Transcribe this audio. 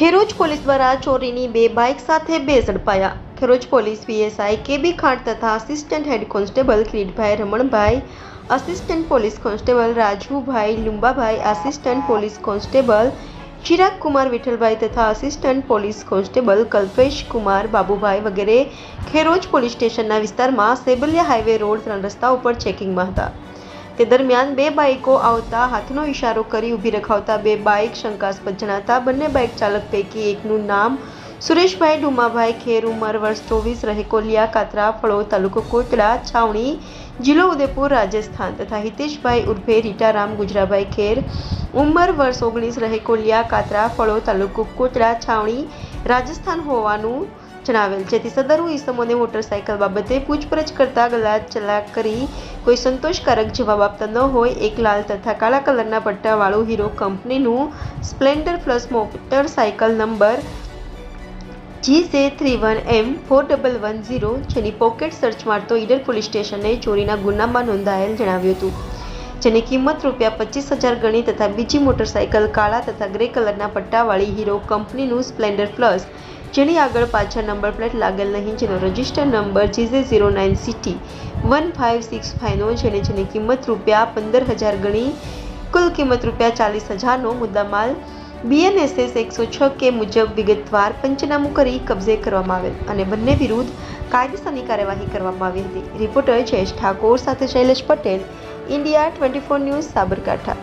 Kheroj police દ્વારા ચોરીની 2 bike સાથે 2 ઝડપાયા। Kheroj police PSI KB Khant તથા assistant head constable Kiritbhai Ramanbhai, assistant police constable Rajubhai Lumbabhai, assistant police constable Chirag Kumar Vitthalbhai તથા assistant police constable Kalpesh Kumar Babubhai વગેરે ખેરોજ પોલીસ સ્ટેશનના વિસ્તારમાં સેબલિયા હાઈવે રોડ 3 રસ્તા ઉપર ચેકિંગમાં હતા। તે દરમિયાન 2 બાઇકો આવતા હાથનો ઇશારો કરી ઊભી રખાવતા 2 બાઇક શંકાસ્પદ જણાતા બંને બાઇક ચાલક પૈકી એકનું નામ સુરેશભાઈ ડુમાભાઈ ખેર, ઉંમર વર્ષ 24, રહે કોલિયા કાતરા ફળો, તાલુકો કોટડા છાવણી, જિલ્લો ઉદયપુર, રાજસ્થાન તથા હિતેશભાઈ ઉર્ફે રીટારામ ગુજરાભાઈ ખેર, ઉંમર વર્ષ 19, રહે કોલિયા કાતરા ફળો, તાલુકો કોટડા છાવણી, રાજસ્થાન હોવાનું જણાવેલ। જેથી સદરુ ઈસમોને મોટરસાયકલ બાબતે પૂછપરછ કરતા ગલાચલાક કરી કોઈ સંતોષકારક જવાબ આપતા ન હોય એક લાલ તથા કાળા કલરના પટ્ટાવાળું હીરો કંપનીનું Splendor plus motorcycle number GJ31M4110 જેની પોકેટ સર્ચ મારતો ઈડર પોલીસ સ્ટેશને ચોરીના ગુનામાં નોંધાયેલ જણાવ્યું હતું, જેની કિંમત ₹25,000 ગણી તથા બીજી મોટરસાયકલ કાળા તથા ગ્રે કલરના પટ્ટાવાળી હીરો કંપનીનું સ્પ્લેન્ડર પ્લસ જેની આગળ પાછળ નંબર પ્લેટ લાગેલ નહીં, જેનો રજિસ્ટર નંબર GJ09CT1565નો જેની કિંમત ₹15,000 ગણી કુલ કિંમત ₹40,000નો મુદ્દામાલ BNSS 106K મુજબ વિગતવાર પંચનામું કરી કબજે કરવામાં આવેલ અને બંને વિરુદ્ધ કાયદેસરની કાર્યવાહી કરવામાં આવી હતી। રિપોર્ટર જયેશ ઠાકોર સાથે શૈલેષ પટેલ, ઇન્ડિયા 24 ન્યૂઝ, સાબરકાંઠા।